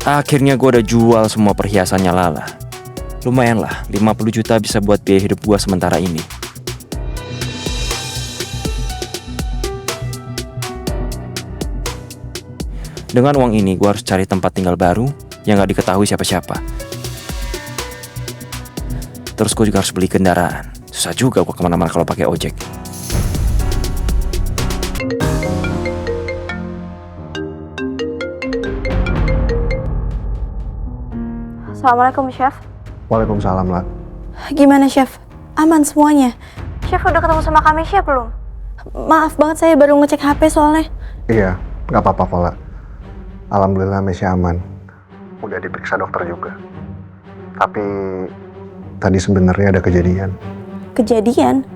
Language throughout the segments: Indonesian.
Akhirnya gue udah jual semua perhiasannya Lala. Lumayan lah, 50 juta bisa buat biaya hidup gue sementara ini. Dengan uang ini gue harus cari tempat tinggal baru yang gak diketahui siapa-siapa. Terus gue juga harus beli kendaraan. Susah juga gue kemana-mana kalau pakai ojek. Assalamualaikum, Chef. Waalaikumsalam, Lat. Gimana, Chef? Aman semuanya? Chef udah ketemu sama Kamesha belum? Maaf banget, saya baru ngecek HP soalnya. Iya, nggak apa-apa kok, Lat. Alhamdulillah Mesya aman. Udah diperiksa dokter juga. Tapi tadi sebenarnya ada kejadian. Kejadian?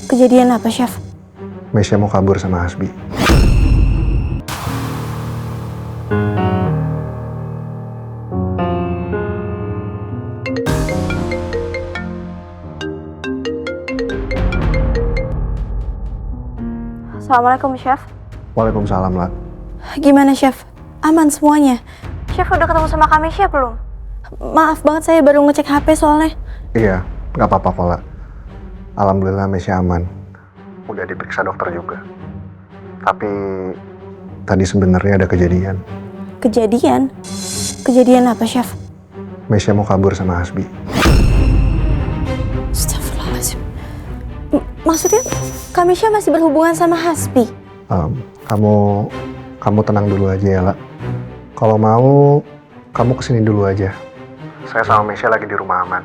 Kejadian apa, Chef? Mesya mau kabur sama Hasbi. Assalamualaikum, Chef. Waalaikumsalam, Lat. Gimana, Chef? Aman semuanya? Chef udah ketemu sama Kamesha belum? Maaf banget, saya baru ngecek HP soalnya. Iya, nggak apa-apa kok, Lat. Alhamdulillah Mesya aman. Udah diperiksa dokter juga. Tapi tadi sebenarnya ada kejadian. Kejadian? Kejadian apa, Chef? Mesya mau kabur sama Hasbi. Astagfirullahaladzim. Maksudnya Kamesha masih berhubungan sama Hasbi? Kamu tenang dulu aja ya, Lat. Kalau mau, kamu kesini dulu aja. Saya sama Mesya lagi di rumah aman.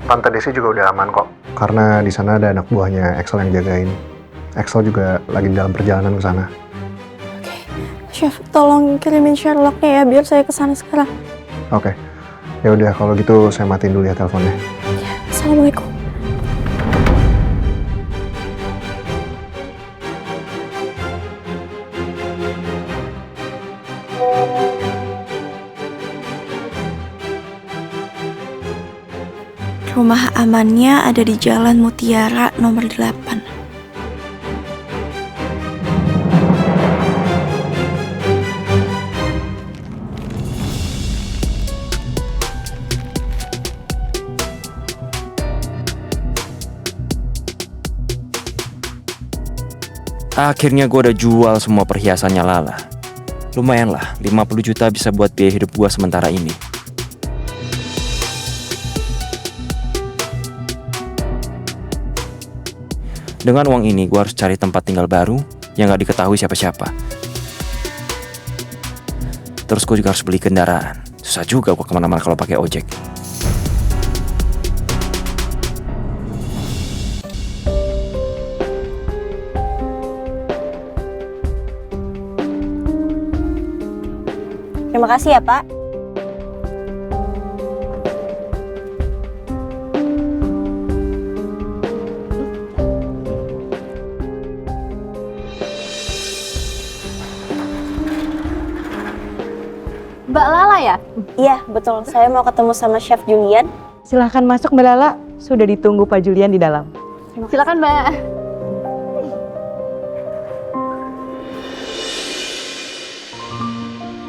Tante Desi juga udah aman kok. Karena di sana ada anak buahnya Axel yang jagain. Axel juga lagi dalam perjalanan ke sana. Oke. Chef, tolong kirimin Sherlocknya ya, biar saya kesana sekarang. Oke. Ya udah, kalau gitu saya matiin dulu ya teleponnya. Ya, Assalamualaikum. Rumah amannya ada di Jalan Mutiara nomor 8. Akhirnya gue udah jual semua perhiasannya Lala. Lumayan lah, 50 juta bisa buat biaya hidup gue sementara ini. Dengan uang ini gue harus cari tempat tinggal baru yang gak diketahui siapa-siapa. Terus gue juga harus beli kendaraan. Susah juga gue kemana-mana kalau pakai ojek. Terima kasih ya, Pak. Mbak Lala ya? Iya, betul. Saya mau ketemu sama Chef Julian. Silahkan masuk Mbak Lala, sudah ditunggu Pak Julian di dalam. Silakan Mbak.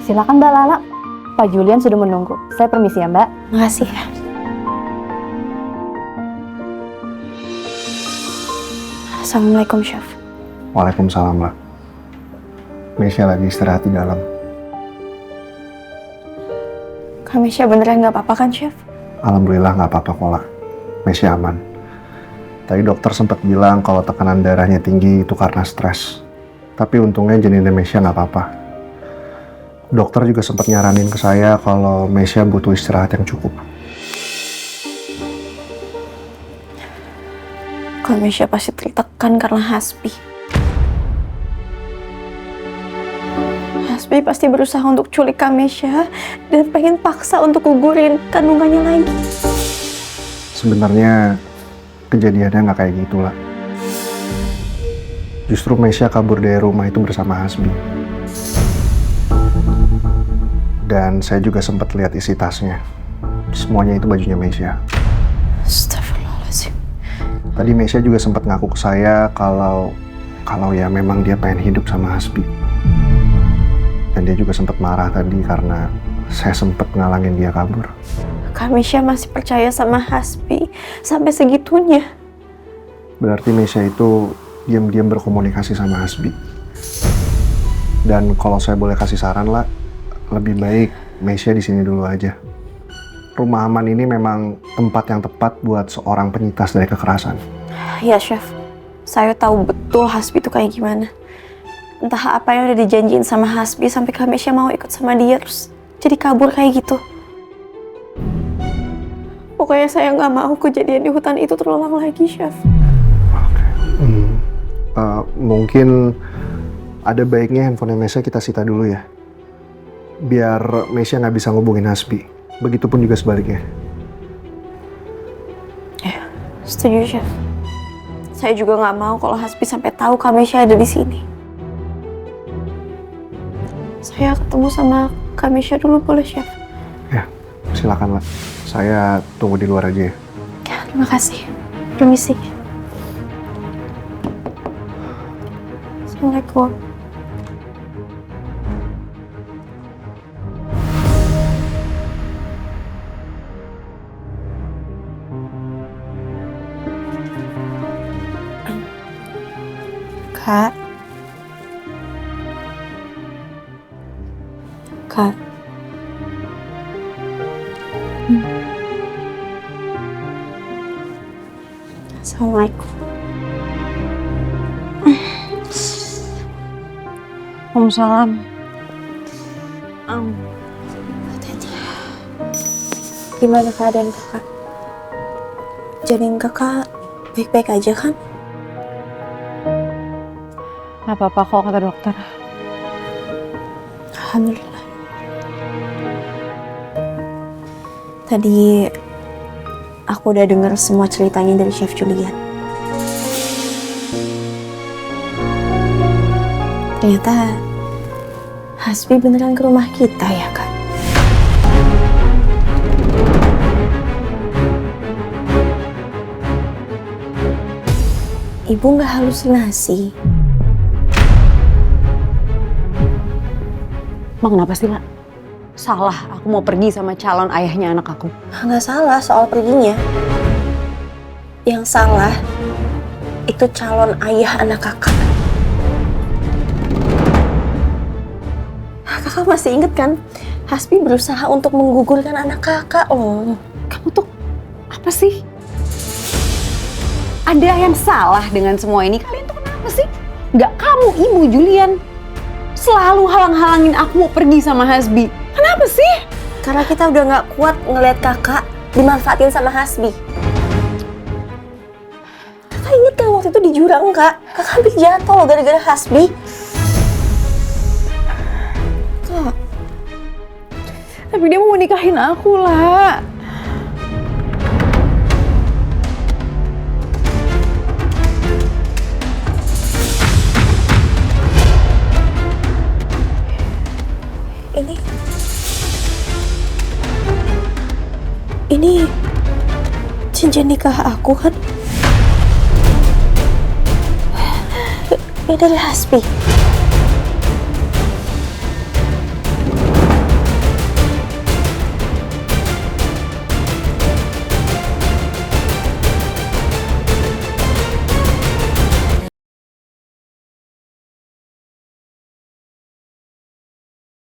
Silakan Mbak Lala. Pak Julian sudah menunggu. Saya permisi ya Mbak. Makasih ya. Assalamualaikum, Chef. Waalaikumsalam, Lat. Mesya lagi istirahat di dalam. Kamesha beneran nggak apa-apa kan, Chef? Alhamdulillah nggak apa-apa kok, Lat. Mesya aman. Tadi dokter sempat bilang kalau tekanan darahnya tinggi itu karena stres. Tapi untungnya janinnya Mesya nggak apa-apa. Dokter juga sempat nyaranin ke saya kalau Mesya butuh istirahat yang cukup. Kamesha pasti tertekan karena Hasbi. Hasbi pasti berusaha untuk culik Kamesha dan pengen paksa untuk gugurin kandungannya lagi. Sebenarnya kejadiannya nggak kayak gitu, lah. Justru Mesya kabur dari rumah itu bersama Hasbi. Dan saya juga sempat lihat isi tasnya. Semuanya itu bajunya Mesya. Astagfirullahaladzim. Tadi Mesya juga sempat ngaku ke saya kalau ya memang dia pengen hidup sama Hasbi. Dan dia juga sempat marah tadi karena saya sempat ngalangin dia kabur. Kak Mesya masih percaya sama Hasbi sampai segitunya. Berarti Mesya itu diam-diam berkomunikasi sama Hasbi. Dan kalau saya boleh kasih saran lah, lebih baik Mesya di sini dulu aja. Rumah aman ini memang tempat yang tepat buat seorang penyintas dari kekerasan. Ya Chef, saya tahu betul Hasbi itu kayak gimana. Entah apa yang udah dijanjiin sama Hasbi sampai Kak Mesya mau ikut sama dia terus jadi kabur kayak gitu. Pokoknya saya nggak mau kejadian di hutan itu terulang lagi, Chef. Mungkin ada baiknya handphone Mesya kita sita dulu ya. Biar Mesya nggak bisa ngubungin Hasbi. Begitupun juga sebaliknya. Ya, setuju, Chef. Saya juga nggak mau kalau Hasbi sampai tahu Kak Mesya ada di sini. Saya ketemu sama Kak Mesya dulu boleh, Chef? Ya, silakan lah. Saya tunggu di luar aja ya. Ya, terima kasih. Permisi. Assalamualaikum. Kak. Kak. Assalamualaikum. Waalaikumsalam. Hati-hati. Gimana keadaan kakak? Janin kakak baik-baik aja kan? Gak apa-apa kok kata dokter. Alhamdulillah. Tadi aku udah dengar semua ceritanya dari Chef Julian. Ternyata Hasbi beneran ke rumah kita ya, Kak? Ibu nggak halusinasi. Emang kenapa sih, La? Salah, aku mau pergi sama calon ayahnya anak aku. Nggak salah soal perginya. Yang salah itu calon ayah anak kakak. Kakak masih inget kan? Hasbi berusaha untuk menggugurkan anak kakak loh. Kamu tuh apa sih? Ada yang salah dengan semua ini? Kalian tuh kenapa sih? Nggak kamu, Ibu Julian. Selalu halang-halangin aku mau pergi sama Hasbi. Kenapa sih? Karena kita udah nggak kuat ngelihat kakak dimanfaatin sama Hasbi. Kakak inget kan waktu itu di jurang, Kak? Kakak hampir jatuh loh gara-gara Hasbi. Kak. Tapi dia mau nikahin aku, lah. Ini cincin nikah aku kan? Ini dari Hasbi.